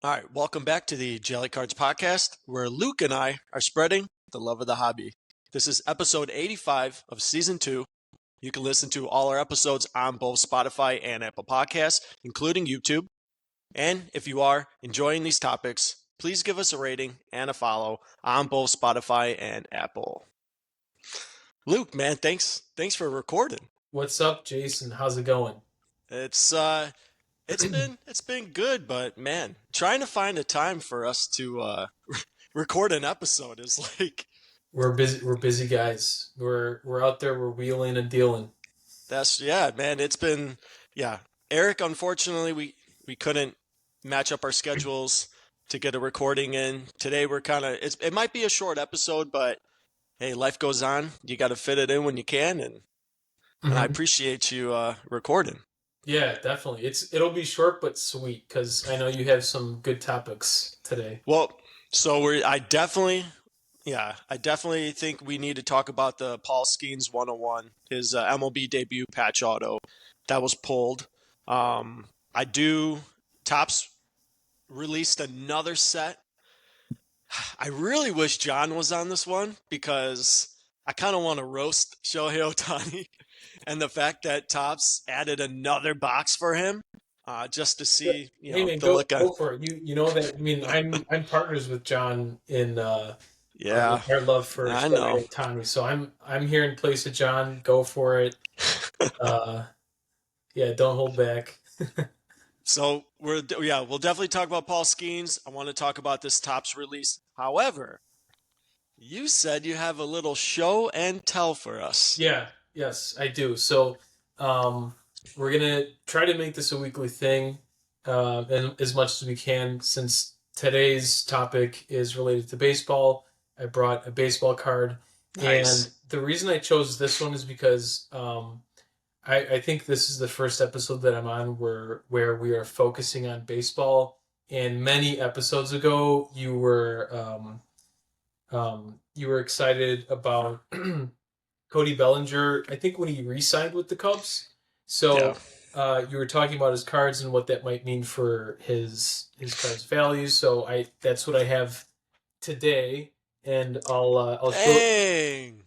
All right, welcome back to the JELI Cards podcast, where Luke and I are spreading the love of the hobby. This is episode 85 of season 2. You can listen to all our episodes on both Spotify and Apple Podcasts, including YouTube. And if you are enjoying these topics, please give us a rating and a follow on both Spotify and Apple. Luke, man, thanks for recording. What's up, Jason? How's it going? It's been good, but man, trying to find a time for us to record an episode is like We're busy. We're busy guys. We're out there. We're wheeling and dealing. that's yeah, man. It's been yeah. Eric, unfortunately, we couldn't match up our schedules to get a recording in. Today we're kind of it might be a short episode, but hey, life goes on. You got to fit it in when you can, and I hmm appreciate you recording. Yeah, definitely. It'll be short but sweet because I know you have some good topics today. Well, so I definitely think we need to talk about the Paul Skenes 101, his MLB debut patch auto that was pulled. I do. Topps released another set. I really wish John was on this one because I kind of want to roast Shohei Ohtani and the fact that Topps added another box for him just to Yeah. see, Hey man, the go look on. go for it. You know that. I mean, I'm partners with John in Yeah, our love for I know. Shohei Ohtani. So I'm here in place of John. Go for it. Uh, yeah, don't hold back. So we'll definitely talk about Paul Skenes. I want to talk about this Topps release. However, you said you have a little show and tell for us. Yeah, yes, I do. So, um, we're gonna try to make this a weekly thing, and as much as we can. Since today's topic is related to baseball, I brought a baseball card, and Nice. the reason I chose this one is because I think this is the first episode that I'm on where we are focusing on baseball. And many episodes ago, you were excited about Cody Bellinger, I think when he re-signed with the Cubs. Yeah. So you were talking about his cards and what that might mean for his cards values. So I that's what I have today, and Dang.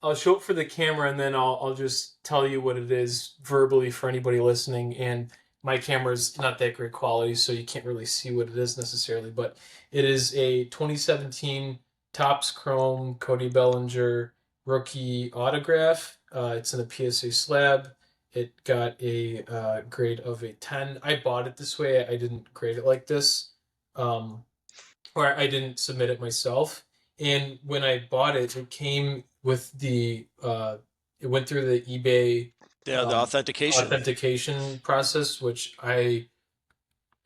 I'll show it for the camera, and then I'll just tell you what it is verbally for anybody listening. And my camera's not that great quality, so you can't really see what it is necessarily. But it is a 2017 Topps Chrome Cody Bellinger rookie autograph. It's in a PSA slab. It got a grade of a 10. I bought it this way. I didn't grade it like this, um, or I didn't submit it myself. And when I bought it, it came with it went through the eBay Yeah, the um, authentication. authentication process, which I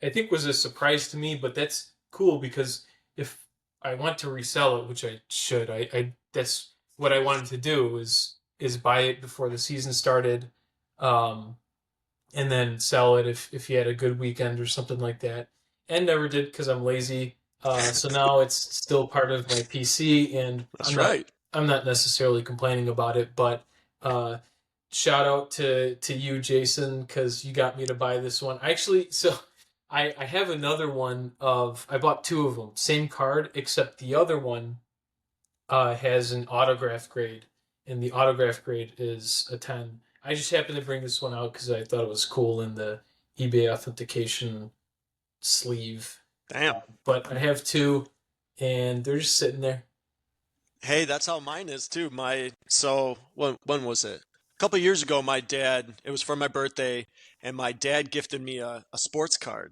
think was a surprise to me. But that's cool because if I want to resell it, which I should, I that's what I wanted to do is buy it before the season started, um, and then sell it if you had a good weekend or something like that. And never did because I'm lazy. So now it's still part of my PC, and That's right. I'm not necessarily complaining about it. But uh, shout out to you, Jason, because you got me to buy this one. Actually, so I have another one of I bought two of them, same card, except the other one has an autograph grade, and the autograph grade is a 10. I just happened to bring this one out because I thought it was cool in the eBay authentication sleeve. Damn. But I have two, and they're just sitting there. Hey, that's how mine is too. When was it? A couple years ago, my dad, it was for my birthday, and my dad gifted me a sports card.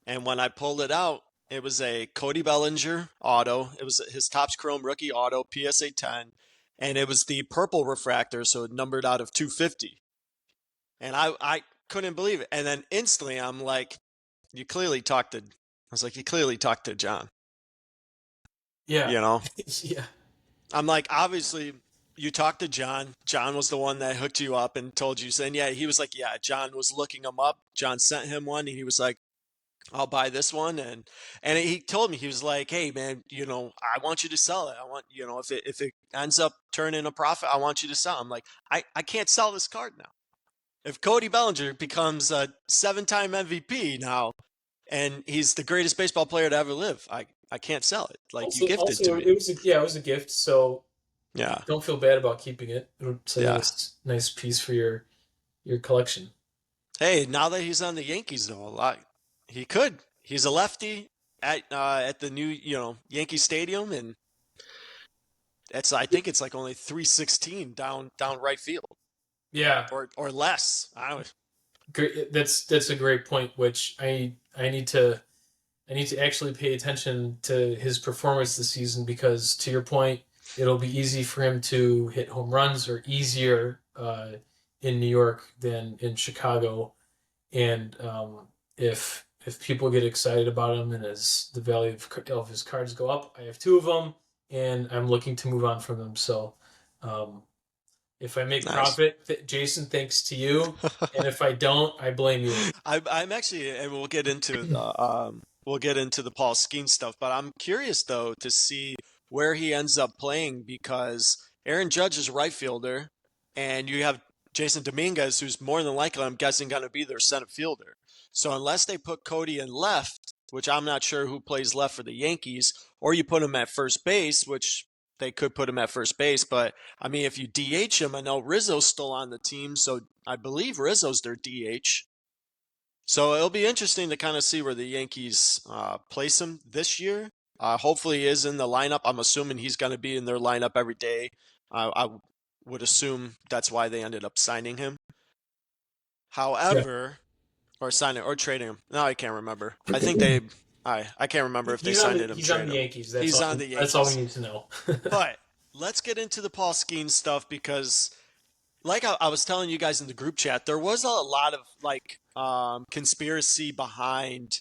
And when I pulled it out, it was a Cody Bellinger auto. It was his Topps Chrome rookie auto, PSA 10, and it was the purple refractor, so it numbered out of 250. And I couldn't believe it. And then instantly, I'm like, you clearly talked to. I was like, you clearly talked to John. Yeah, You know, yeah, I'm like, obviously, you talked to John. John was the one that hooked you up and told you. Saying, yeah, he was like, yeah, John was looking him up. John sent him one, and he was like, I'll buy this one, and he told me he was like, hey man, I want you to sell it. I want if it ends up turning a profit, I want you to sell. I'm like, I can't sell this card now. If Cody Bellinger becomes a 7-time MVP now, and he's the greatest baseball player to ever live. I can't sell it. Like, you gifted to Also, me. it was a gift, so Yeah, don't feel bad about keeping it. It's a yeah. nice piece for your collection. Hey, now that he's on the Yankees, though, a lot he could. He's a lefty at the new Yankee Stadium, and I think it's like only 316 down right field Yeah, or less. I don't. great. That's a great point. Which I need to actually pay attention to his performance this season because, to your point, it'll be easy for him to hit home runs or easier in New York than in Chicago. And if people get excited about him and as the value of his cards go up, I have two of them, and I'm looking to move on from them. So um, if I make Nice. profit, Jason, thanks to you, and if I don't, I blame you. I'm actually, and we'll get into the Paul Skenes stuff, but I'm curious though to see where he ends up playing because Aaron Judge is a right fielder, and you have Jason Dominguez, who's more than likely, I'm guessing, going to be their center fielder. So unless they put Cody in left, which I'm not sure who plays left for the Yankees, or you put him at first base, which they could put him at first base, but I mean, if you DH him, I know Rizzo's still on the team, so I believe Rizzo's their DH. So it'll be interesting to kind of see where the Yankees place him this year. Hopefully, he is in the lineup. I'm assuming he's going to be in their lineup every day. I would assume that's why they ended up signing him. Yeah, However, or signing or trading him. No, I can't remember. I think they. I can't remember if they signed him, he's on trade the him. Yankees. He's on the That's all we Yankees. need to know. But let's get into the Paul Skeens stuff because like I was telling you guys in the group chat, there was a lot of like conspiracy behind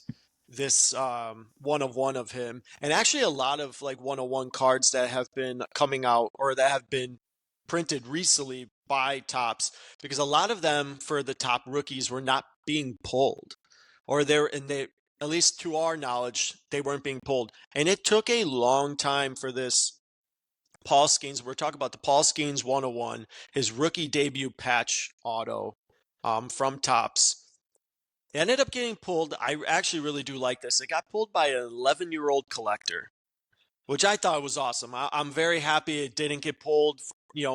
this 101 of him, and actually a lot of like 101 cards that have been coming out or that have been printed recently by Tops, because a lot of them for the top rookies were not being pulled, or they at least to our knowledge they weren't being pulled, and it took a long time for this Paul Skenes. We're talking about the Paul Skenes 101, his rookie debut patch auto from Tops. It ended up getting pulled. I actually really do like this. It got pulled by an 11-year-old collector, which I thought was awesome. I'm very happy it didn't get pulled,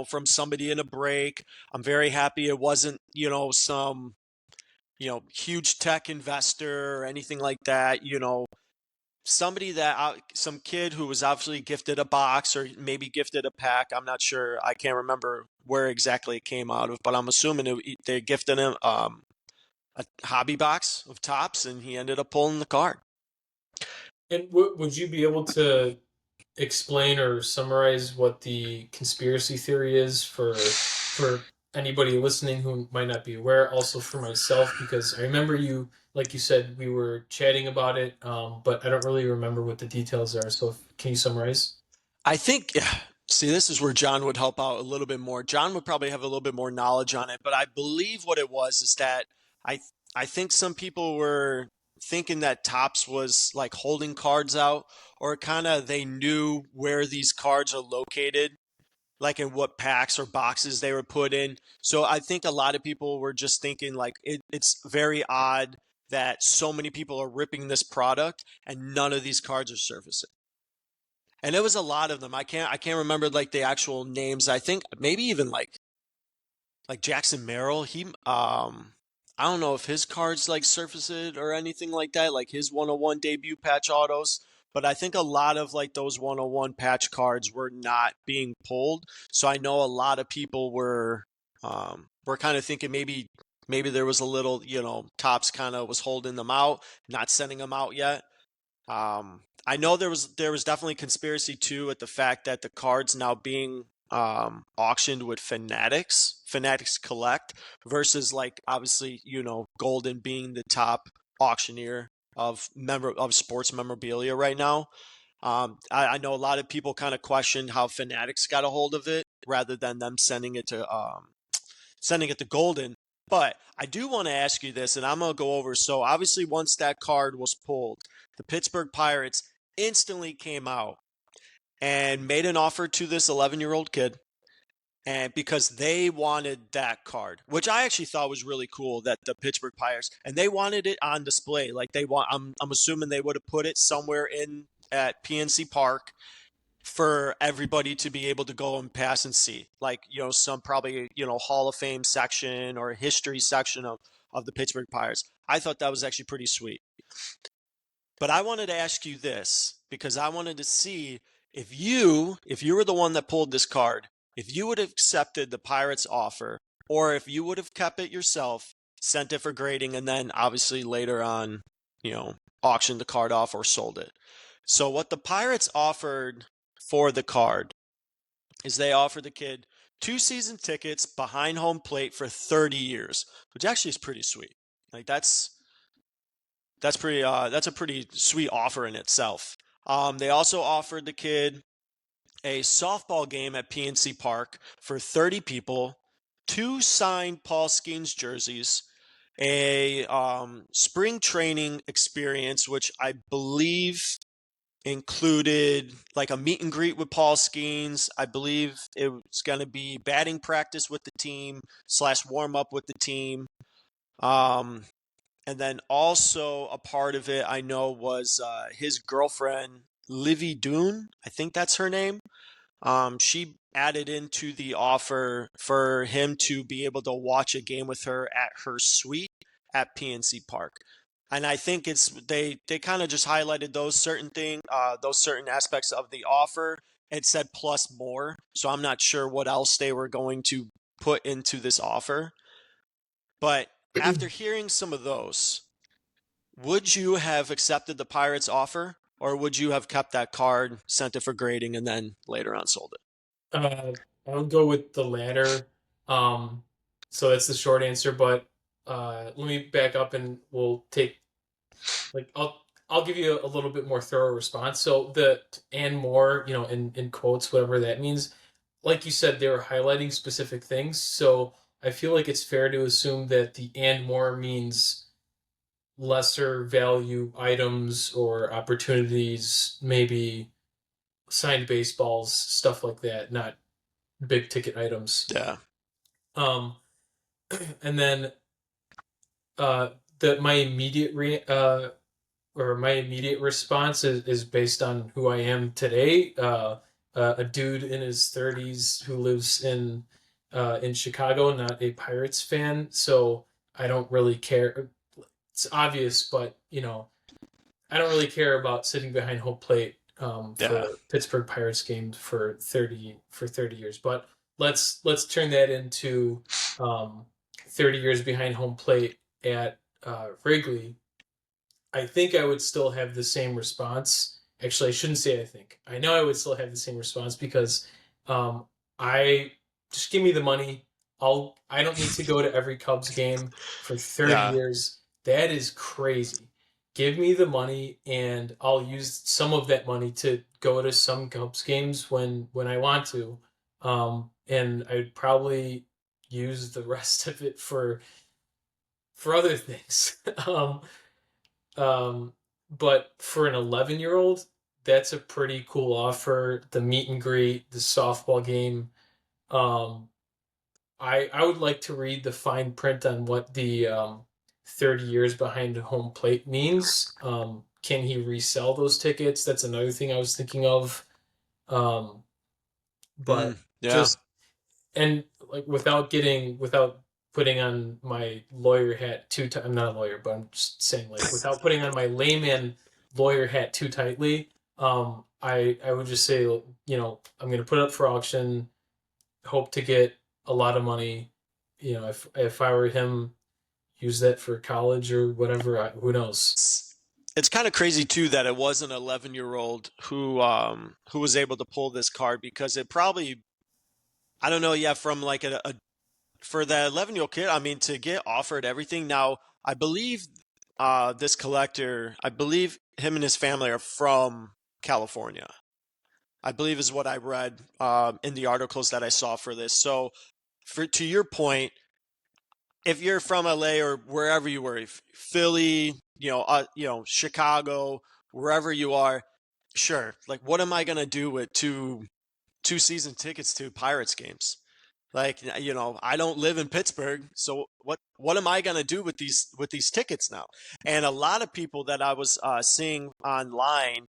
from somebody in a break. I'm very happy it wasn't, some, huge tech investor or anything like that. Somebody that some kid who was obviously gifted a box or maybe gifted a pack. I'm not sure. I can't remember where exactly it came out of, but I'm assuming they gifted him a hobby box of Tops, and he ended up pulling the card. And would you be able to explain or summarize what the conspiracy theory is for anybody listening who might not be aware? Also for myself, because I remember you, like you said, we were chatting about it, but I don't really remember what the details are. So can you summarize? I think, see, this is where John would help out a little bit more. John would probably have a little bit more knowledge on it, but I believe what it was is that I I think some people were thinking that Tops was like holding cards out, or kind of they knew where these cards are located, like in what packs or boxes they were put in. So I think a lot of people were just thinking like it's very odd that so many people are ripping this product and none of these cards are surfacing. And it was a lot of them. I can't remember like the actual names. I think maybe even like Jackson Merrill. I don't know if his cards like surface it or anything like that, like his 101 debut patch autos. But I think a lot of like those 101 patch cards were not being pulled. So I know a lot of people were kind of thinking maybe there was a little, Tops kind of was holding them out, not sending them out yet. I know there was definitely conspiracy too at the fact that the cards now being auctioned with Fanatics Collect versus like obviously Golden being the top auctioneer of sports memorabilia right now. I know a lot of people kind of questioned how Fanatics got a hold of it rather than them sending it to Golden. But I do want to ask you this, and I'm going to go over. So obviously, once that card was pulled, the Pittsburgh Pirates instantly came out and made an offer to this 11-year-old kid. and because they wanted that card, which I actually thought was really cool, that the Pittsburgh Pirates, and they wanted it on display. Like they want, I'm assuming they would have put it somewhere in at PNC Park for everybody to be able to go and pass and see. Like, some probably, Hall of Fame section or history section of the Pittsburgh Pirates. I thought that was actually pretty sweet. But I wanted to ask you this because I wanted to see if you were the one that pulled this card, if you would have accepted the Pirates offer, or if you would have kept it yourself, sent it for grading, and then obviously later on, auctioned the card off or sold it. So what the Pirates offered for the card is they offered the kid 2 season tickets behind home plate for 30 years, which actually is pretty sweet. Like that's a pretty sweet offer in itself. They also offered the kid a softball game at PNC Park for 30 people, 2 signed Paul Skenes jerseys, a spring training experience, which I believe included like a meet and greet with Paul Skenes. I believe it was going to be batting practice with the team / warm up with the team. And then also a part of it I know was his girlfriend, Livy Dune. I think that's her name. She added into the offer for him to be able to watch a game with her at her suite at PNC Park. And I think they kind of just highlighted those certain aspects of the offer. It said plus more, so I'm not sure what else they were going to put into this offer. But after hearing some of those, would you have accepted the Pirates offer, or would you have kept that card, sent it for grading, and then later on sold it? Uh, I'll go with the latter. Um, so that's the short answer. But let me back up, and we'll take like I'll give you a little bit more thorough response. So the and more, in quotes, whatever that means. Like you said, they were highlighting specific things. So I feel like it's fair to assume that the and more means lesser value items or opportunities, maybe signed baseballs, stuff like that, not big ticket items. Yeah. Um, and then uh, my immediate or my immediate response is based on who I am today. A dude in his 30s who lives in Chicago, not a Pirates fan, so I don't really care. It's obvious, but I don't really care about sitting behind home plate Yeah. for Pittsburgh Pirates games for 30 years. But let's turn that into 30 years behind home plate at Wrigley. I think I would still have the same response. Actually, I shouldn't say I think. I know I would still have the same response because um, I just give me the money. I don't need to go to every Cubs game for 30 Yeah. years. That is crazy. Give me the money and I'll use some of that money to go to some Cubs games when I want to. And I'd probably use the rest of it for other things. Um, but for an 11-year-old, that's a pretty cool offer. The meet and greet, the softball game. Um, I would like to read the fine print on what the 30 years behind home plate means. Can he resell those tickets? That's another thing I was thinking of. Um, but Yeah. just and like without putting on my lawyer hat too I'm not a lawyer, but I'm just saying, like, without putting on my layman lawyer hat too tightly, I would just say, I'm going to put it up for auction, hope to get a lot of money. If I were him, use that for college or whatever. Who knows? It's kind of crazy too that it was an 11-year-old who was able to pull this card, because it probably, I don't know, yeah, from like for that 11-year-old kid, I mean, to get offered everything. Now, I believe this collector, I believe him and his family are from California. I believe is what I read in the articles that I saw for this. So, to your point, if you're from LA or wherever you were, Philly, Chicago, wherever you are, sure. Like, what am I gonna do with two season tickets to Pirates games? Like, I don't live in Pittsburgh, so what am I gonna do with these tickets now? And a lot of people that I was seeing online,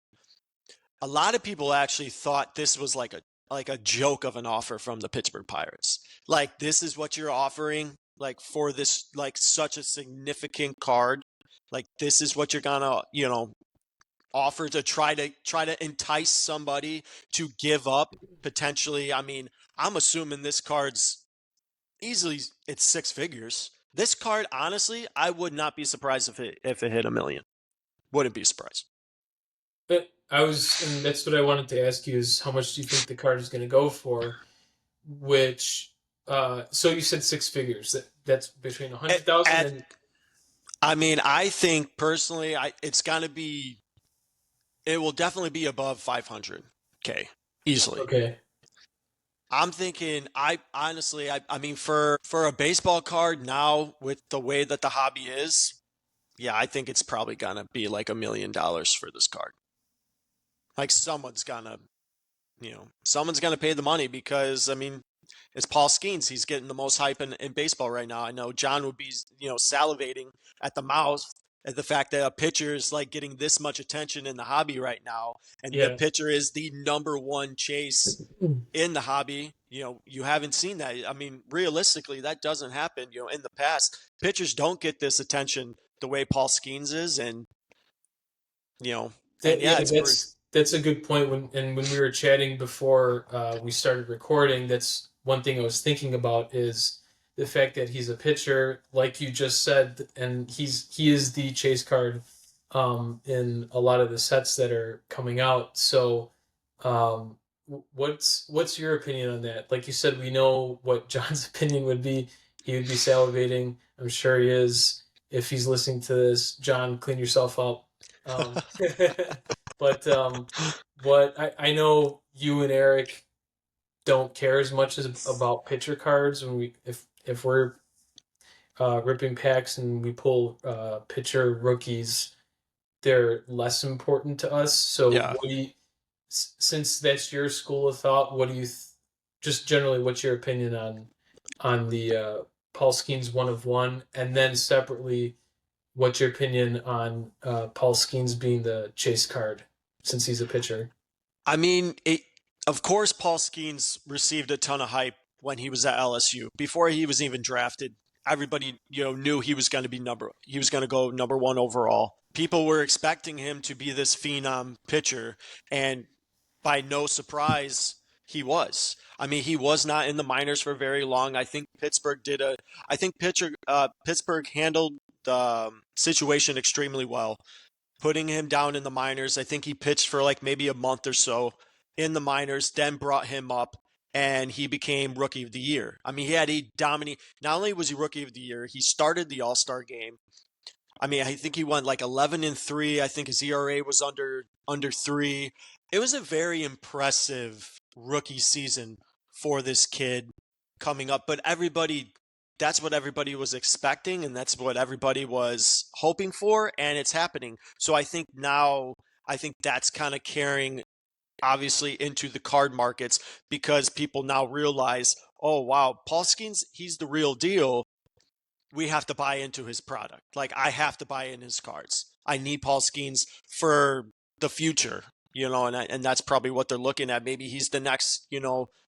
a lot of people actually thought this was like a joke of an offer from the Pittsburgh Pirates. Like, this is what you're offering, like, for this, like, such a significant card. Like, this is what you're gonna, offer to try to entice somebody to give up potentially. I mean, I'm assuming this card's easily, it's six figures. This card, honestly, I would not be surprised if it hit a million. Wouldn't be surprised. But and that's what I wanted to ask you is how much do you think the card is going to go for? Which, so you said six figures. That's between a hundred thousand At, and I mean, I think personally, it will definitely be above 500K easily. okay. I'm thinking, I honestly, I mean, for a baseball card now with the way that the hobby is, yeah, I think it's probably gonna be like $1 million for this card. Like, someone's gonna pay the money because, I mean, it's Paul Skenes. He's getting the most hype in baseball right now. I know John would be, salivating at the mouth at the fact that a pitcher is like getting this much attention in the hobby right now, and the Yeah. pitcher is the number one chase in the hobby. You haven't seen that. I mean, realistically, that doesn't happen. In the past, pitchers don't get this attention the way Paul Skenes is, and you know, and Yeah, yeah, it's that's a good point. When we were chatting before we started recording, that's one thing I was thinking about is the fact that he's a pitcher, like you just said, and he is the chase card in a lot of the sets that are coming out. So, what's your opinion on that? Like you said, we know what John's opinion would be. He would be salivating. I'm sure he is. If he's listening to this, John, clean yourself up. Um, but what I know you and Eric don't care as much as about pitcher cards when if we're ripping packs and we pull pitcher rookies, they're less important to us. So yeah. what do you, since that's your school of thought, what do you just generally what's your opinion on the Paul Skenes one of one, and then separately what's your opinion on Paul Skenes being the chase card since he's a pitcher? I mean, of course, Paul Skenes received a ton of hype when he was at LSU. Before he was even drafted, everybody, knew he was going to go number one overall. People were expecting him to be this phenom pitcher, and by no surprise, he was. I mean, he was not in the minors for very long. I think Pittsburgh handled the situation extremely well, putting him down in the minors. I think he pitched for like maybe a month or so in the minors, then brought him up, and he became rookie of the year. I mean, he dominated. Not only was he rookie of the year, he started the All-Star game. I mean, I think he went like 11-3. I think his ERA was under 3. It was a very impressive rookie season for this kid coming up, but that's what everybody was expecting, and that's what everybody was hoping for, and it's happening. So I think that's kind of carrying obviously into the card markets because people now realize, oh wow, Paul Skenes, he's the real deal. We have to buy into his product. Like, I have to buy in his cards. I need Paul Skenes for the future, and that's probably what they're looking at. Maybe he's the next,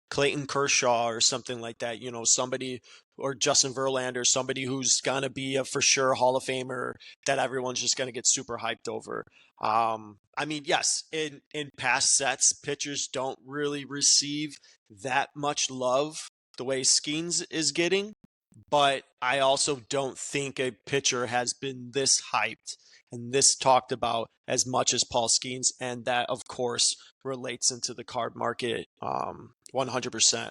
Clayton Kershaw or something like that, somebody, or Justin Verlander, somebody who's going to be a for sure Hall of Famer that everyone's just going to get super hyped over. I mean, yes, in past sets, pitchers don't really receive that much love the way Skenes is getting, but I also don't think a pitcher has been this hyped and this talked about as much as Paul Skenes, and that, of course, relates into the card market 100%.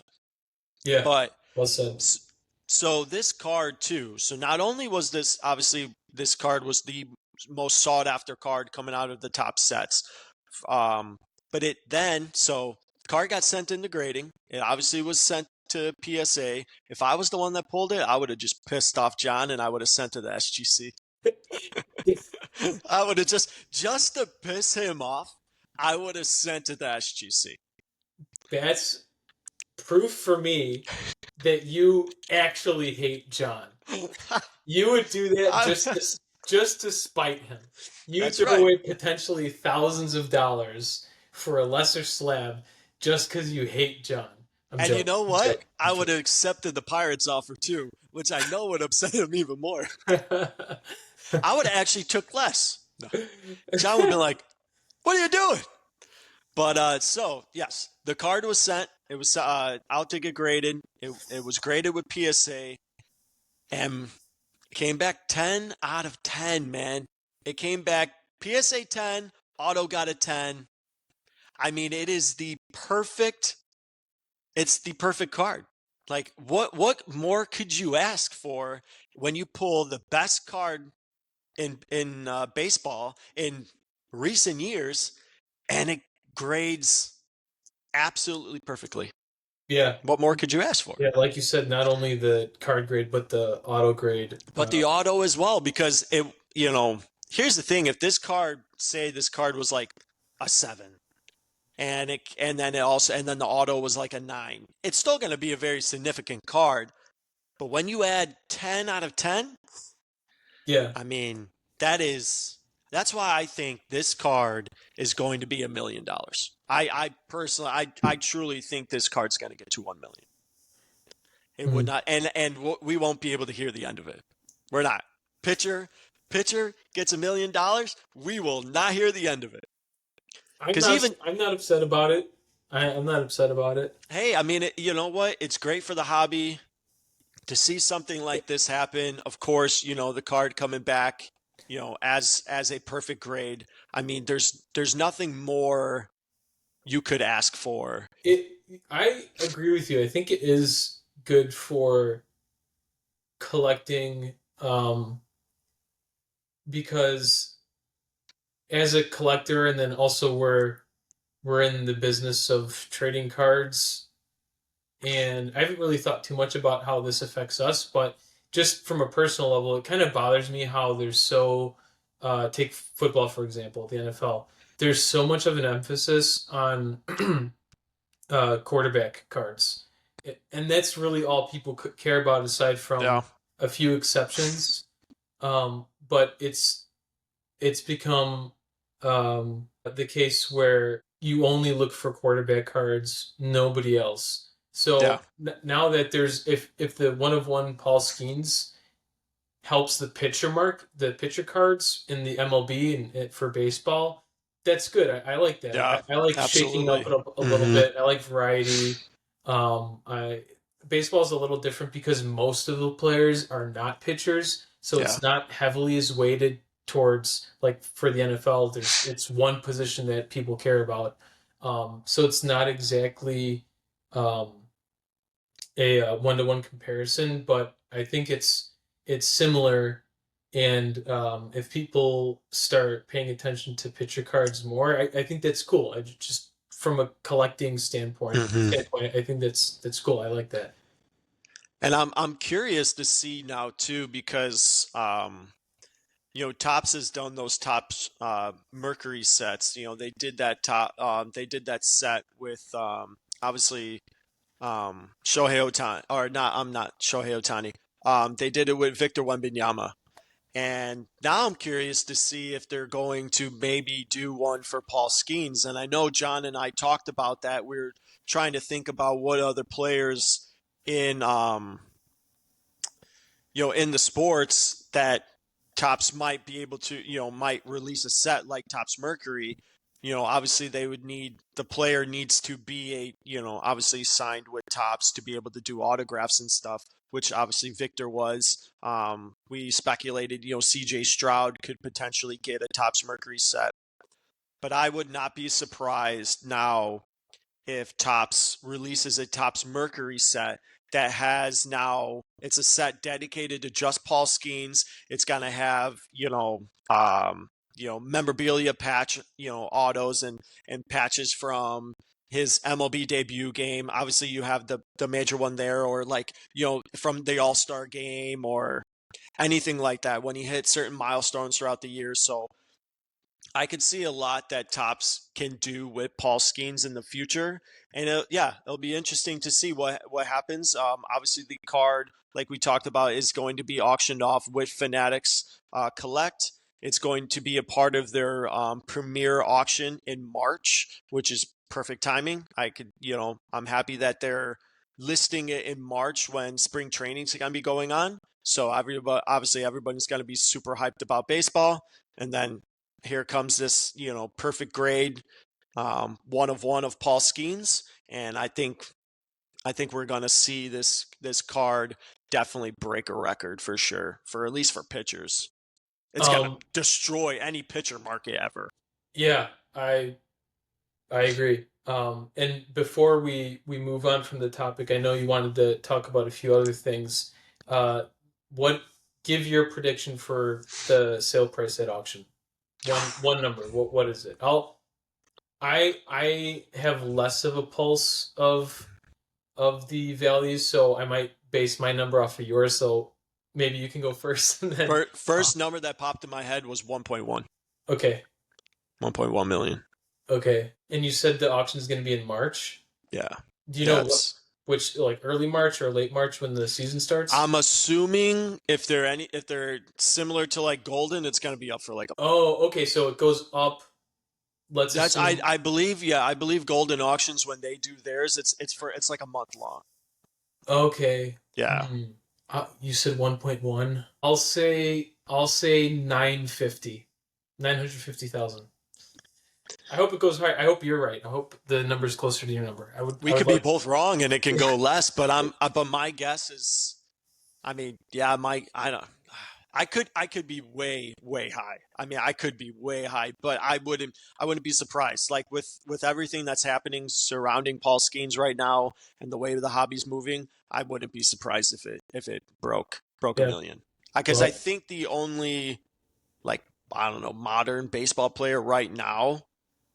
Yeah, But well said. so this card too. So not only was this, obviously this card was the most sought after card coming out of the top sets, but so the card got sent into grading. It obviously was sent to PSA. If I was the one that pulled it, I would have just pissed off John and I would have sent to the SGC. I would have just to piss him off, I would have sent to the SGC. That's proof for me that you actually hate John. You would do that I- just to spite him. You'd that's throw right. away potentially thousands of dollars for a lesser slab just because you hate John. I'm And you joking. know I'm what? joking. I'm I would have accepted the Pirates offer too, which I know would upset him even more. joking. I would have actually took less. No. John would have been like, "What are you doing?" But so yes, the card was sent. It was out to get graded. It was graded with PSA, and it came back 10 out of 10. Man, it came back PSA 10. Auto got a 10. I mean, it is the perfect. It's the perfect card. Like what more could you ask for when you pull the best card in baseball in recent years, and it grades absolutely perfectly. Yeah. What more could you ask for? Yeah, like you said, not only the card grade, but the auto grade. But the auto as well, because here's the thing: if this card, say this card was like a 7, and then the auto was like a 9, it's still going to be a very significant card. But when you add 10 out of 10, Yeah. I mean, that's why I think this card is going to be $1 million. I personally, I truly think this card's going to get to 1 million. It would Mhm. not, and we won't be able to hear the end of it. We're not. Pitcher, pitcher gets $1 million. We will not hear the end of it. Because even, I'm not upset about it. I'm not upset about it. hey, I mean, you know what? It's great for the hobby to see something like this happen. Of course, the card coming back, as a perfect grade. I mean, there's nothing more you could ask for. It I agree with you. I think it is good for collecting because as a collector and then also we're in the business of trading cards and I haven't really thought too much about how this affects us, but just from a personal level, it kind of bothers me how there's take football for example, the NFL. There's so much of an emphasis on quarterback cards, and that's really all people care about, aside Yeah, from a few exceptions. But it's become the case where you only look for quarterback cards, nobody else. yeah, So now that there's if the one of one Paul Skenes helps the pitcher cards in the MLB and for baseball, that's good. I like that. yeah, I like shaking up absolutely. a little Hmm. bit. I like variety. I Baseball is a little different because most of the players are not pitchers, so Yeah, it's not heavily as weighted towards like for the NFL. It's one position that people care about, so it's not exactly um, a one-to-one comparison, but I think it's similar. And if people start paying attention to picture cards more, I think that's cool. I just from a collecting hmm. standpoint, I think that's cool. I like that. And I'm curious to see now too, because Topps has done those Topps Mercury sets. They did that set with obviously Shohei Ohtani, or not. I'm not Shohei Ohtani. They did it with Victor Wembanyama, and now I'm curious to see if they're going to maybe do one for Paul Skenes. And I know John and I talked about that. We're trying to think about what other players in in the sports that Tops might be able to, might release a set like Tops Mercury. Obviously the player needs to be obviously signed with Tops to be able to do autographs and stuff, which obviously Victor was. We speculated, CJ Stroud could potentially get a Tops Mercury set, but I would not be surprised now if Tops releases a Tops Mercury set that has now it's a set dedicated to just Paul Skenes. It's gonna have memorabilia patch autos and patches from his MLB debut game. Obviously, you have the major one there, or like from the All Star game or anything like that when he hit certain milestones throughout the year. So I could see a lot that Topps can do with Paul Skenes in the future, and it'll be interesting to see what happens. Obviously, the card, like we talked about, is going to be auctioned off with Fanatics Collect. It's going to be a part of their premier auction in March, which is perfect timing. I'm happy that they're listing it in March when spring training's going to be going on. So obviously everybody's going to be super hyped about baseball, and then here comes this, perfect grade, 1 of 1 of Paul Skenes, and I think we're gonna see this card definitely break a record for sure, for at least for pitchers. It's gonna Um, destroy any pitcher market ever. yeah, I agree. And before we move on from the topic, I know you wanted to talk about a few other things. Uh, what give your prediction for the sale price at auction? One number. What is it? I have less of a pulse of the values, so I might base my number off of yours. So maybe you can go first, and then First number that popped in my head was 1.1, okay, 1.1 million. okay. And you said the auction is going to be in March. Yeah, Do you know that's. which like early March or late March when the season starts? I'm assuming if they're similar to like Golden, it's gonna be up for like a. Oh, okay. So it goes up. Let's That's I assume. I believe yeah I believe Golden Auctions when they do theirs it's like a month long. Okay. Yeah. You said 1.1. I'll say 950. 950,000. I hope it goes high. I hope you're right. I hope the number's closer to your number. We I would could be like. both wrong and it can go less, but but my guess is, I mean, yeah, I don't. I could be way high. I mean, I could be way high, but I wouldn't be surprised. Like with everything that's happening surrounding Paul Skenes right now and the way the hobby's moving, I wouldn't be surprised if it broke a Yeah. million. Because I Well, think the only, like, I don't know, modern baseball player right now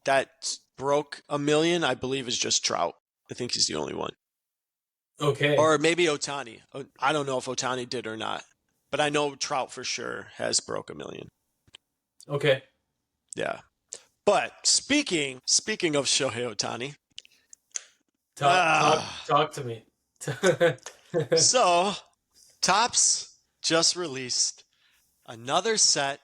that broke a million, I believe, is just Trout. I think he's the only one. okay. Or maybe Ohtani. I don't know if Ohtani did or not, but I know Trout for sure has broke a million. Okay. Yeah. But speaking of Shohei Ohtani, Talk talk ah, talk to me. so Topps just released another set,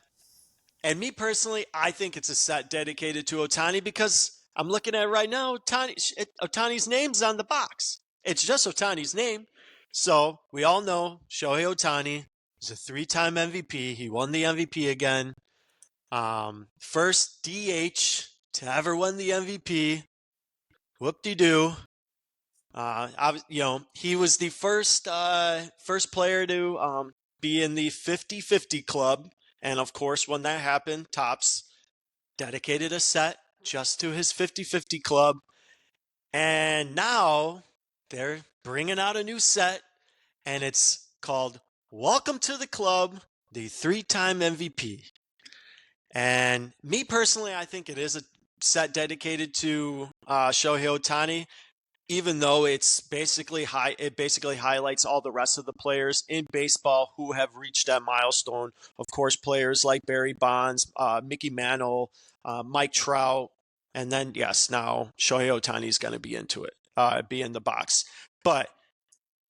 and me personally, I think it's a set dedicated to Ohtani because I'm looking at it right now. Ohtani's name's on the box. It's just Ohtani's name. So we all know Shohei Ohtani is a 3-time MVP. He won the MVP again. First DH to ever win the MVP. Whoop-de-doo. He was the first player to be in the 50-50 club. And of course, when that happened, Topps dedicated a set just to his 50-50 club. And now they're bringing out a new set, and it's called Welcome to the Club, the 3-time MVP. And me personally, I think it is a set dedicated to Shohei Ohtani, even though it basically highlights all the rest of the players in baseball who have reached that milestone. Of course, players like Barry Bonds, Mickey Mantle, Mike Trout, and then yes, now Shohei Ohtani is going to be in the box. But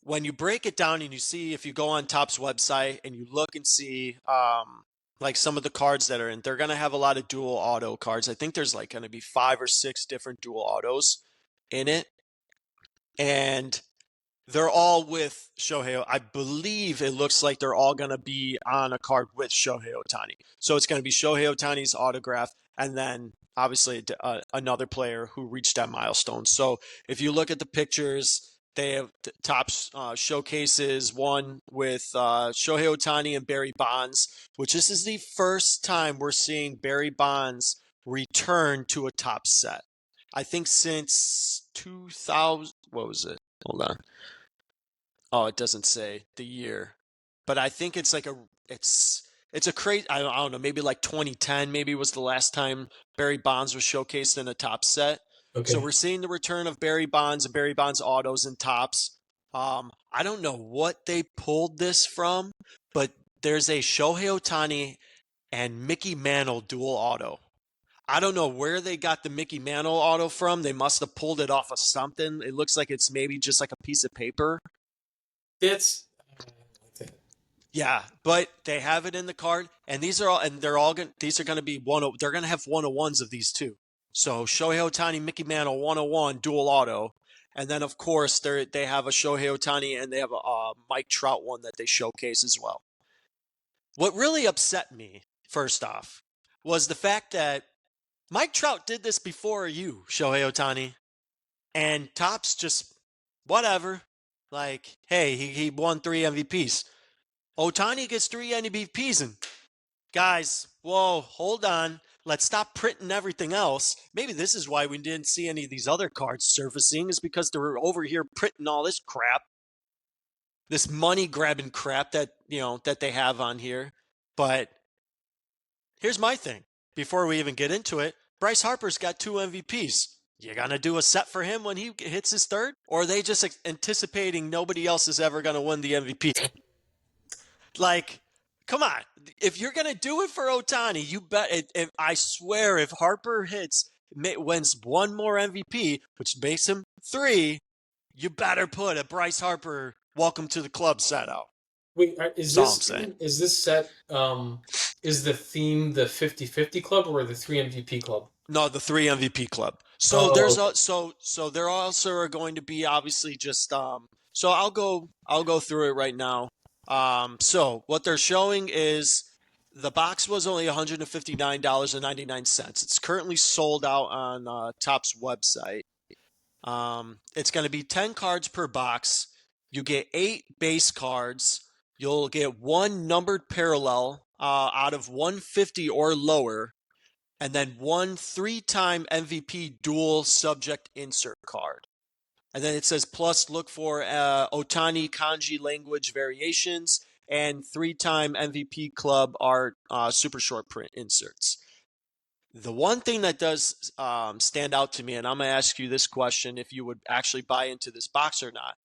when you break it down and you see, if you go on Topps website and you look and see, like some of the cards that are in, they're going to have a lot of dual auto cards. I think there's like going to be 5 or 6 different dual autos in it, and they're all with Shohei. I believe it looks like they're all going to be on a card with Shohei Ohtani. So it's going to be Shohei Ohtani's autograph, and then obviously another player who reached that milestone. So if you look at the pictures, they have Topps showcases one with Shohei Ohtani and Barry Bonds, which this is the first time we're seeing Barry Bonds return to a top set. I think since 2000, what was it? Hold on. Oh, it doesn't say the year, but I think it's a crazy. I don't know. Maybe like 2010, maybe was the last time Barry Bonds was showcased in a top set. So Okay. we're seeing the return of Barry Bonds and Barry Bonds autos and tops. I don't know what they pulled this from, but there's a Shohei Ohtani and Mickey Mantle dual auto. I don't know where they got the Mickey Mantle auto from. They must have pulled it off of something. It looks like it's maybe just like a piece of paper. That's Yeah, but they have it in the card, and they're all going. These are going to be they're going to have 101s of these too. So Shohei Ohtani, Mickey Mantle, 101 dual auto, and then of course they have a Shohei Ohtani and they have a Mike Trout one that they showcase as well. What really upset me, first off, was the fact that Mike Trout did this before you, Shohei Ohtani, and Topps just whatever. Like, hey, he won 3 MVPs. Ohtani gets 3 MVPs, and guys, whoa, hold on. Let's stop printing everything else. Maybe this is why we didn't see any of these other cards surfacing, is because they're over here printing all this crap, this money grabbing crap that that they have on here. But here's my thing. Before we even get into it, Bryce Harper's got 2 MVPs. You gonna do a set for him when he hits his third, or are they just anticipating nobody else is ever gonna win the MVP? Like, come on. If you're going to do it for Ohtani, you bet. I swear, if Harper wins one more MVP, which makes him 3, you better put a Bryce Harper welcome to the club set out. Wait, is this set is the theme the 50-50 club or the 3 MVP club? No, the 3 MVP club. So there also are going to be obviously just so I'll go through it right now. So what they're showing is the box was only $159.99. It's currently sold out on Topps website. It's going to be 10 cards per box. You get 8 base cards. You'll get 1 numbered parallel out of 150 or lower, and then 1 3-time MVP dual subject insert card. And then it says, plus look for Ohtani kanji language variations and 3-time MVP club art super short print inserts. The one thing that does stand out to me, and I'm going to ask you this question, if you would actually buy into this box or not.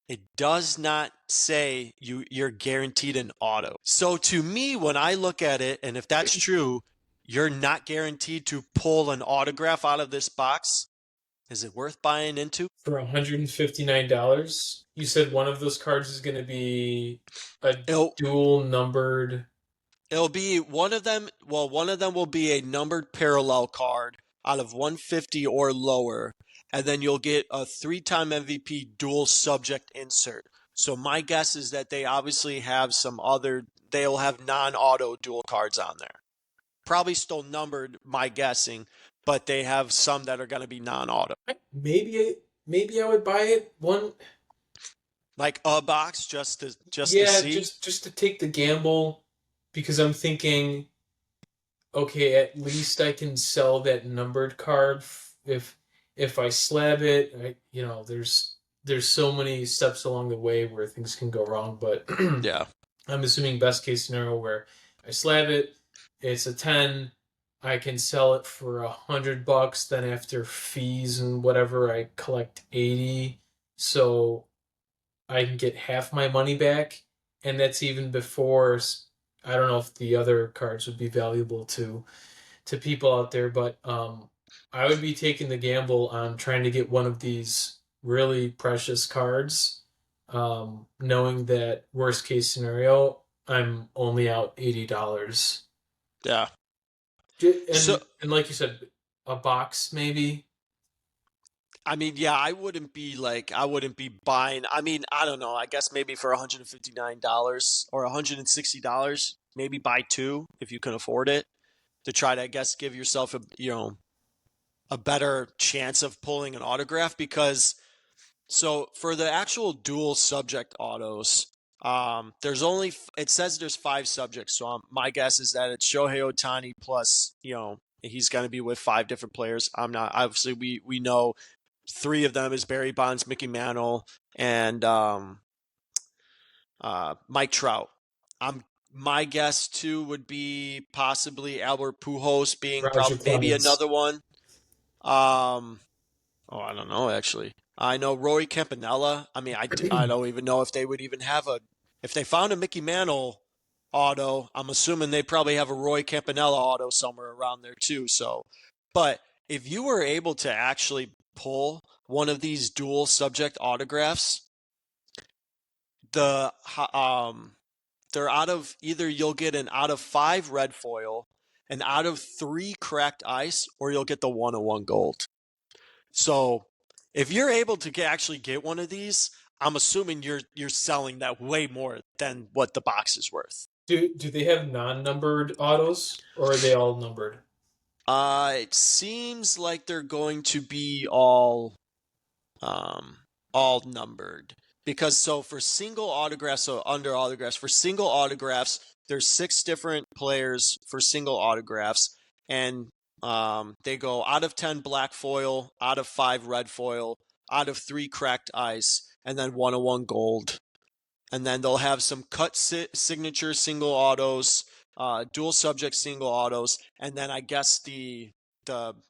It does not say you're guaranteed an auto. So to me, when I look at it, and if that's true, you're not guaranteed to pull an autograph out of this box. Is it worth buying into? For $159, you said one of those cards is going to be a dual numbered. It'll be one of them. Well, one of them will be a numbered parallel card out of 150 or lower, and then you'll get a 3-time MVP dual subject insert. So my guess is that they obviously have they'll have non-auto dual cards on there. Probably still numbered, my guessing, but they have some that are going to be non-auto. Maybe I would buy it one, like a box just to see. just to take the gamble, because I'm thinking, okay, at least I can sell that numbered card if I slab it. There's so many steps along the way where things can go wrong, but yeah, I'm assuming best case scenario where I slab it, it's a 10. I can sell it for $100. Then after fees and whatever, I collect 80. So I can get half my money back, and that's even before. I don't know if the other cards would be valuable to people out there, but I would be taking the gamble on trying to get one of these really precious cards, knowing that worst case scenario, I'm only out $80. Yeah. And like you said, a box maybe. I mean, yeah, I wouldn't be buying. I mean, I don't know. I guess maybe for $159 or $160, maybe buy 2 if you can afford it, to try to, I guess, give yourself a better chance of pulling an autograph. Because so for the actual dual subject autos, it says there's 5 subjects. So my guess is that it's Shohei Ohtani plus, he's going to be with 5 different players. I'm not, obviously we know 3 of them is Barry Bonds, Mickey Mantle, and Mike Trout. My guess too would be possibly Albert Pujols being maybe another one. I don't know, actually. I know Rory Campanella. I mean, I don't even know if they would even have if they found a Mickey Mantle auto. I'm assuming they probably have a Roy Campanella auto somewhere around there too. So, but if you were able to actually pull one of these dual subject autographs, the they're out of either you'll get an out of 5 red foil, an out of 3 cracked ice, or you'll get the 101 gold. So if you're able to actually get one of these, I'm assuming you're selling that way more than what the box is worth. Do they have non-numbered autos, or are they all numbered? It seems like they're going to be all numbered because so for single autographs, so under autographs, for single autographs, there's 6 different players for single autographs, and they go out of 10 black foil, out of 5 red foil, out of 3 cracked ice, and then 101 gold. And then they'll have some cut signature single autos, dual subject single autos, and then I guess the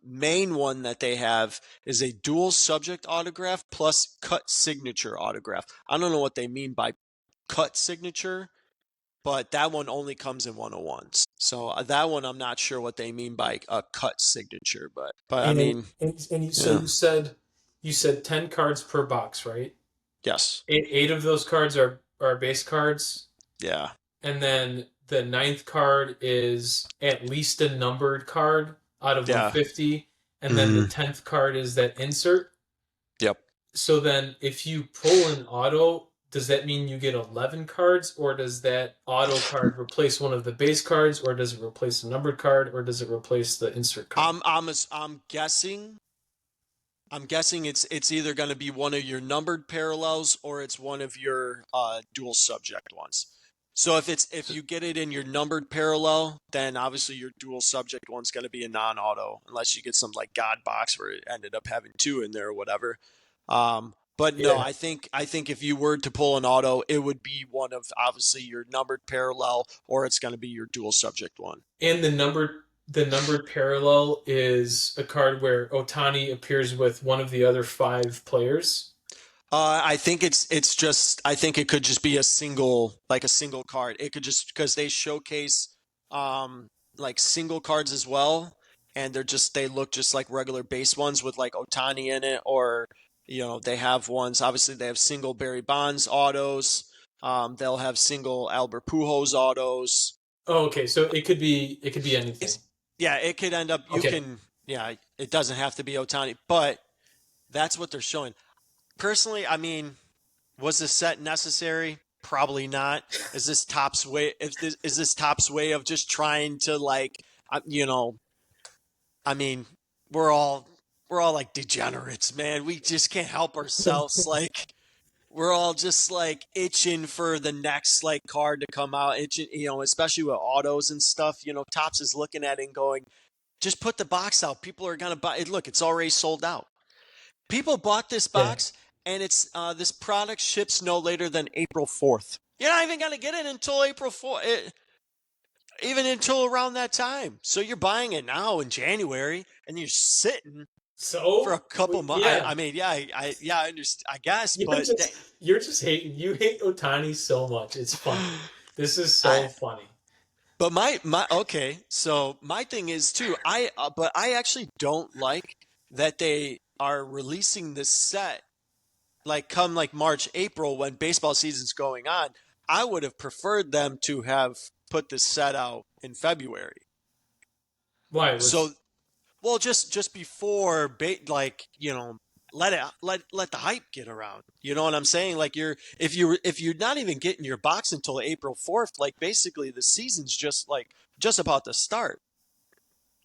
main one that they have is a dual subject autograph plus cut signature autograph. I don't know what they mean by cut signature, but that one only comes in 101s. So that one I'm not sure what they mean by a cut signature, but I And mean, so yeah, you said 10 cards per box, right? yes, Eight of those cards are base cards, yeah, and then the ninth card is at least a numbered card out of yeah, 150, and then the mm, 10th card is that insert. yep. So then if you pull an auto, does that mean you get 11 cards, or does that auto card replace one of the base cards, or does it replace a numbered card, or does it replace the insert card? I'm guessing it's either going to be one of your numbered parallels or it's one of your dual subject ones. So if you get it in your numbered parallel, then obviously your dual subject one's going to be a non-auto, unless you get some like God box where it ended up having 2 in there or whatever. But no, Yeah. I think if you were to pull an auto, it would be one of obviously your numbered parallel, or it's going to be your dual subject one. And the numbered parallel is a card where Otani appears with one of the other 5 players. I think it's just I think it could just be a single card. It could just because they showcase like single cards as well, and they look just like regular base ones with like Otani in it, or they have ones. Obviously, they have single Barry Bonds autos. They'll have single Albert Pujols autos. Oh, okay. So it could be anything. It's yeah, it could end up you Okay. can yeah. It doesn't have to be Otani, but that's what they're showing. Personally, I mean, was this set necessary? Probably not. Is this Top's way of just trying to like, uh, you know, I mean, we're all we're all like degenerates, man. We just can't help ourselves. Like we're all just like itching for the next like card to come out. Itching, especially with autos and stuff. Tops is looking at it and going, just put the box out. People are gonna buy it. Look, it's already sold out. People bought this Yeah. box, and it's this product ships no later than April 4th. You're not even gonna get it until April 4th, even until around that time. So you're buying it now in January, and you're sitting for a So couple months. I, yeah, I mean, yeah, I understand, I guess, you're but just you're just hating. You hate Otani so much. It's funny. This is so I. funny. But my okay. So my thing is too. But I actually don't like that they are releasing this set like come like March, April when baseball season's going on. I would have preferred them to have put this set out in February. Why? So, What's well, just before like, let the hype get around. You know what I'm saying? Like if you're not even getting your box until April 4th, like basically the season's just about to start.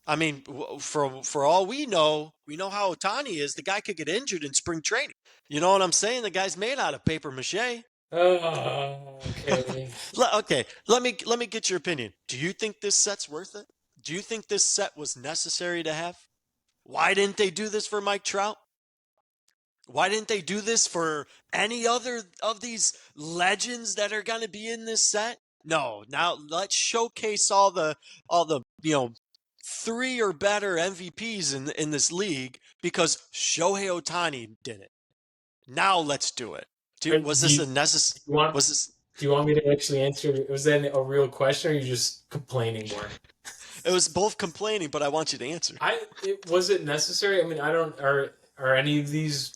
I mean, for all we know how Otani is. The guy could get injured in spring training. You know what I'm saying? The guy's made out of paper mache. okay? Okay, let me get your opinion. Do you think this set's worth it? Do you think this set was necessary to have? Why didn't they do this for Mike Trout? Why didn't they do this for any other of these legends that are going to be in this set? No, now let's showcase all the 3 or better MVPs in this league because Shohei Ohtani did it. Now let's do it. Do Was this you, a necessary? you want Was this? Do you want me to actually answer? Was that a real question, or are you just complaining more? It was both complaining, but I want you to answer. Was it necessary? I mean, I don't. Are any of these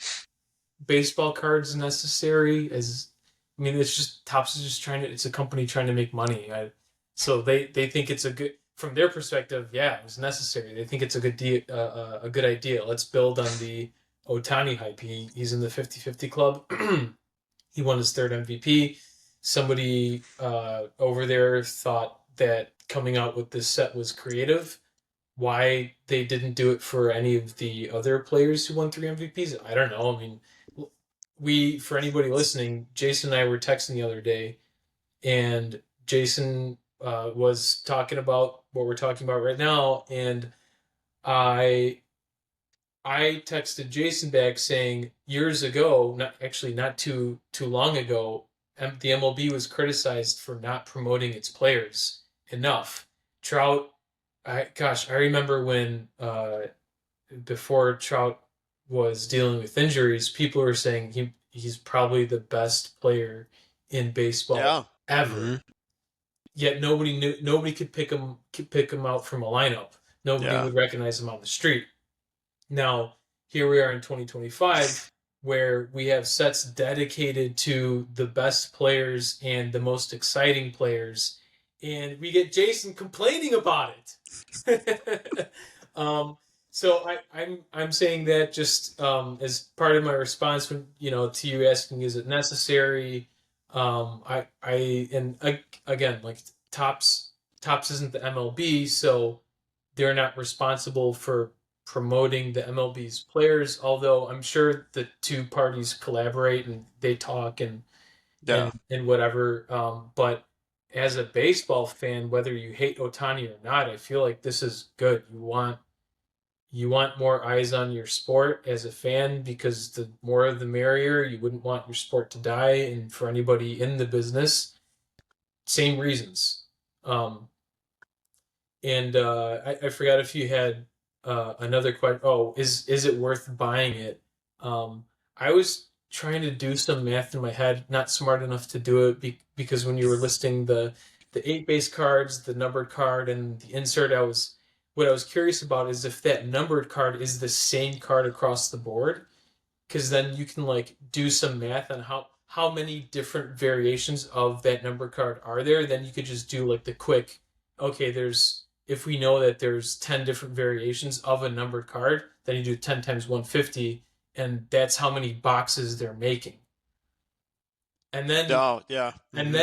baseball cards necessary? As I mean, it's just Topps is just trying to. It's a company trying to make money. So they think it's a good from their perspective. Yeah, it was necessary. They think it's a a good idea. Let's build on the Ohtani hype. He's in the 50-50 club. He won his third MVP. Somebody over there thought that coming out with this set was creative. Why they didn't do it for any of the other players who won three MVPs, I don't know. I mean, for anybody listening, Jason and I were texting the other day, and Jason was talking about what we're talking about right now, and I I texted Jason back saying years ago, not too long ago, the MLB was criticized for not promoting its players enough. Trout, I remember when before Trout was dealing with injuries, people were saying he's probably the best player in baseball Yeah. ever. Hmm. Yet nobody could pick him out from a lineup. Nobody Yeah. would recognize him on the street. Now, here we are in 2025, where we have sets dedicated to the best players and the most exciting players, and we get Jason complaining about it. So I'm saying that just as part of my response when to you asking is it necessary. Again, like tops tops isn't the MLB, so they're not responsible for promoting the MLB's players, although I'm sure the two parties collaborate and they talk Yeah. and whatever. But as a baseball fan, whether you hate Ohtani or not, I feel like this is good. You want more eyes on your sport as a fan because the more the merrier. You wouldn't want your sport to die, and for anybody in the business, same reasons. Um, And I forgot if you had another question. Oh, is it worth buying it? I was trying to do some math in my head, not smart enough to do it because when you were listing the eight base cards, the numbered card, and the insert, what I was curious about is if that numbered card is the same card across the board, because then you can like do some math on how many different variations of that number card are there. Then you could just do like the quick, okay, there's if we know that there's 10 different variations of a numbered card, then you do 10 times 150, and that's how many boxes they're making. And then Oh, yeah. Hmm. and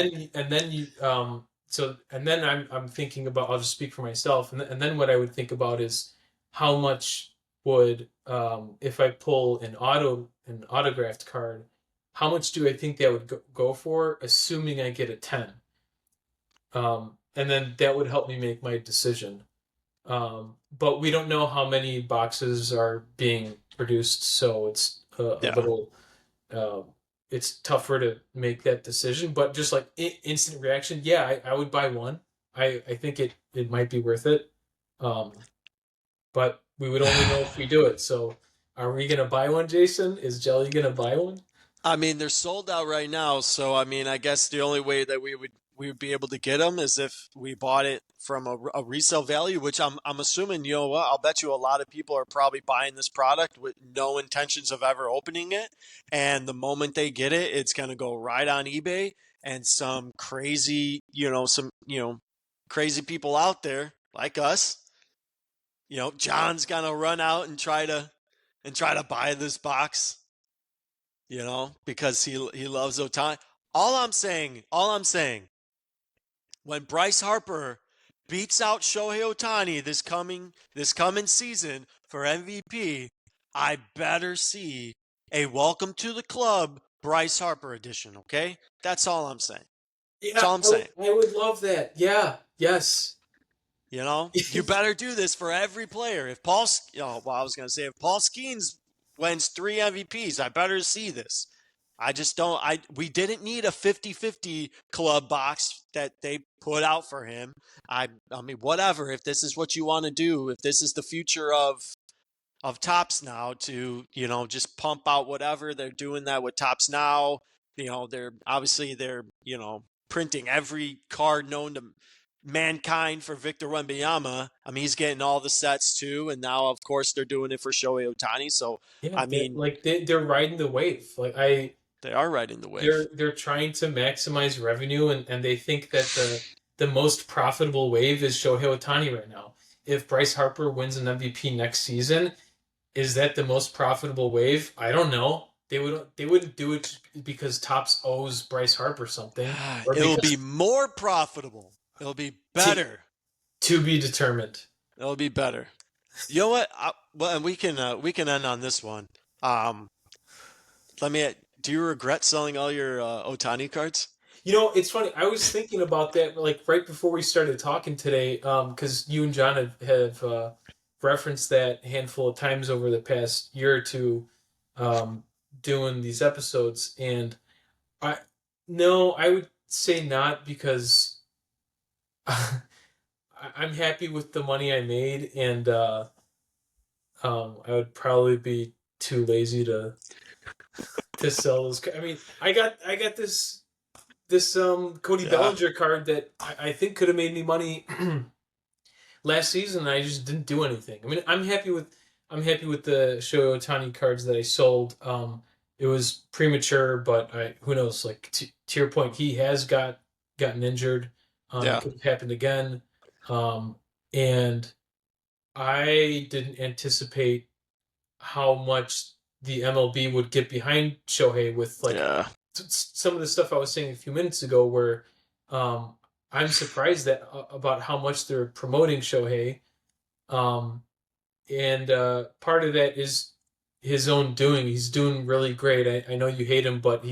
then I'm thinking about, I'll just speak for myself, and then what I would think about is how much would if I pull an autographed card, how much do I think that would go for, assuming I get a 10. And then that would help me make my decision. But we don't know how many boxes are being produced, so it's a Yeah. little uh, it's tougher to make that decision. But just like instant reaction, yeah, I would buy one. I think it might be worth it. Um, but we would only know if we do it. So are we gonna buy one, Jason? Is Jelly gonna buy one? I mean, they're sold out right now, so I mean, I guess the only way that we would be able to get them is if we bought it from a resale value, which I'm assuming, you know what, I'll bet you a lot of people are probably buying this product with no intentions of ever opening it, and the moment they get it, it's going to go right on eBay, and some crazy, crazy people out there like us, John's going to run out and try to buy this box, because he loves Otani. All I'm saying, when Bryce Harper beats out Shohei Ohtani this coming season for MVP, I better see a welcome to the club Bryce Harper edition, okay? That's all I'm saying. That's Yeah, all I'm saying. I would love that. Yeah, yes. You better do this for every player. I was going to say, if Paul Skenes wins 3 MVPs, I better see this. I just don't. We didn't need a 50-50 club box that they put out for him. I mean, whatever. If this is what you want to do, if this is the future of Tops now, to just pump out whatever they're doing that with Tops now. they're printing every card known to mankind for Victor Wembanyama. I mean, he's getting all the sets too, and now of course they're doing it for Shohei Ohtani. So Yeah, I mean, they're riding the wave. they are riding the wave. They're trying to maximize revenue, and they think that the most profitable wave is Shohei Ohtani right now. If Bryce Harper wins an MVP next season, is that the most profitable wave? I don't know. They wouldn't do it because Topps owes Bryce Harper something, or It'll because be more profitable. It'll be to, better. to be determined. It'll be better. You know what? Well, and we can end on this one. Um, let me. Do you regret selling all your Otani cards? It's funny. I was thinking about that, like right before we started talking today, because you and John have referenced that handful of times over the past year or two, um, doing these episodes, and I no, I would say not because I'm happy with the money I made, and I would probably be too lazy to sell those. I mean, I got this Cody Yeah. Bellinger card that I think could have made me money last season. And I just didn't do anything. I mean, I'm happy with the Shohei Ohtani cards that I sold. It was premature, but who knows? Like to your point, he has gotten injured. It Yeah. could have happened again. And I didn't anticipate how much the MLB would get behind Shohei with like Yeah. some of the stuff I was saying a few minutes ago, where um, I'm surprised that about how much they're promoting Shohei, um, and part of that is his own doing. He's doing really great. I know you hate him, but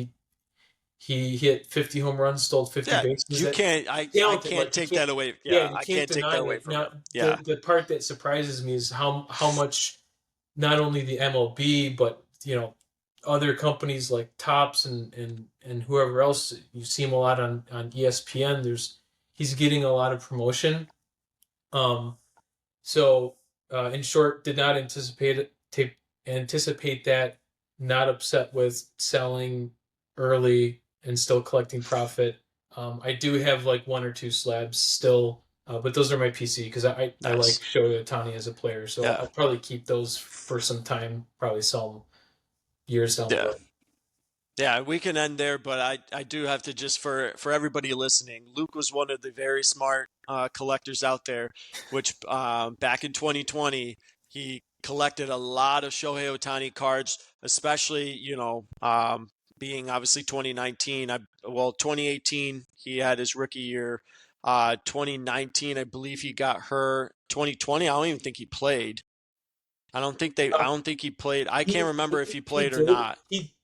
he hit 50 home runs, stole 50 Yeah. bases. You That can't. I talented. can't Like you take can't. that away. Yeah, Yeah. you I can't can't take deny that away it. from Now him. the Yeah. the part that surprises me is how much not only the MLB but other companies like Tops and whoever else. You see him a lot on ESPN. He's getting a lot of promotion. Um, so in short, did not anticipate that. Not upset with selling early and still collecting profit. I do have like one or two slabs still, but those are my PC because I like Nice. Shohei Ohtani as a player, so Yeah. I'll probably keep those for some time. Probably sell them years down the Yeah. road. Yeah, we can end there, but I do have to just for everybody listening, Luke was one of the very smart collectors out there, which back in 2020 he collected a lot of Shohei Ohtani cards, especially being obviously 2019. 2018 he had his rookie year. 2019 I believe he got hurt. 2020 I don't even think he played. I don't think he played. I can't remember if he He played or did. not.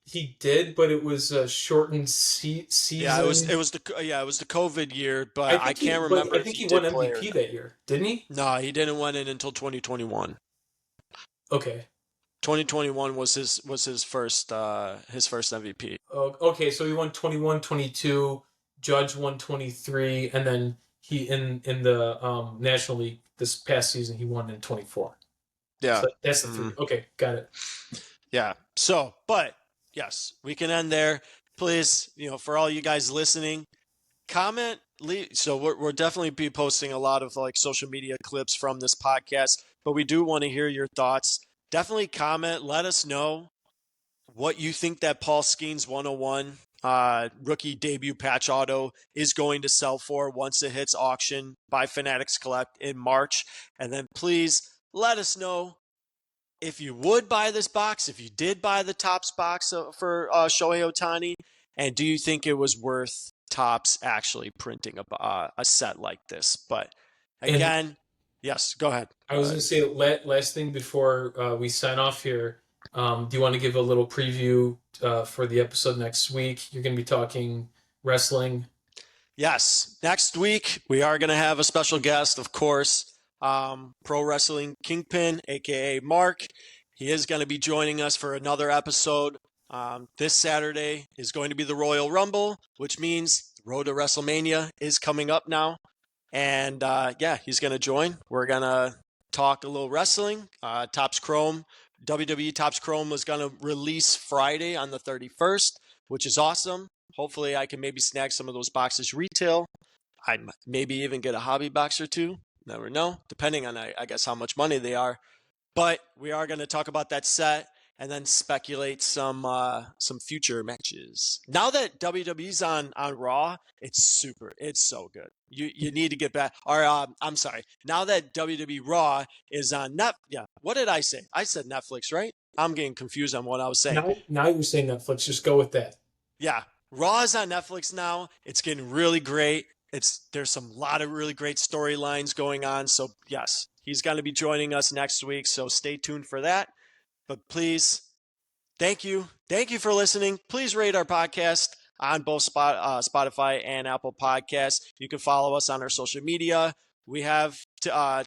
He did, but it was a shortened Yeah, season. it was the COVID year, but I can't remember I if think he he won did play or MVP not. that year, didn't he? No, he didn't win it until 2021. Okay. 2021 was his first MVP. Oh, okay, so he won 21, 22. Judge won 23, and then he in the National League this past season he won in 24. Yeah. So that's the three. Mm, Okay, got it. yeah. So, but yes, we can end there. Please, for all you guys listening, comment. So we're definitely be posting a lot of like social media clips from this podcast, but we do want to hear your thoughts. Definitely comment. Let us know what you think that Paul Skenes 101 rookie debut patch auto is going to sell for once it hits auction by Fanatics Collect in March. And then please let us know if you would buy this box, if you did buy the Topps box for Shohei Ohtani, and do you think it was worth Topps actually printing a set like this? But And again, yes, go ahead. I was going to say last thing before we sign off here. Do you want to give a little preview for the episode next week? You're going to be talking wrestling. Yes, next week we are going to have a special guest, of course, Pro Wrestling Kingpin, aka Mark. He is going to be joining us for another episode. This Saturday is going to be the Royal Rumble, which means the road to WrestleMania is coming up now. And yeah, he's going to join. We're going to talk a little wrestling. Topps Chrome, WWE Topps Chrome was going to release Friday on the 31st. which is awesome. Hopefully I can maybe snag some of those boxes retail. I maybe even get a hobby box or two. Never know, depending on, I guess, how much money they are. But we are going to talk about that set and then speculate some future matches. Now that WWE's on Raw, it's so good. You need to get back. Or I'm sorry. Now that WWE Raw is on what did I say? I said Netflix, right? I'm getting confused on what I was saying. Now you're saying Netflix. Just go with that. Yeah, Raw is on Netflix now. It's getting really great. There's some lot of really great storylines going on. So yes, he's going to be joining us next week. So stay tuned for that. But please, thank you for listening. Please rate our podcast on both Spotify and Apple Podcasts. You can follow us on our social media. We have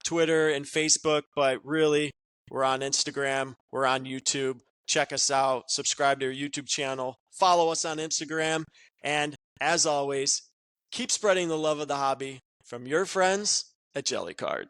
Twitter and Facebook, but really, we're on Instagram. We're on YouTube. Check us out. Subscribe to our YouTube channel. Follow us on Instagram. And as always, keep spreading the love of the hobby from your friends at JELI Cards.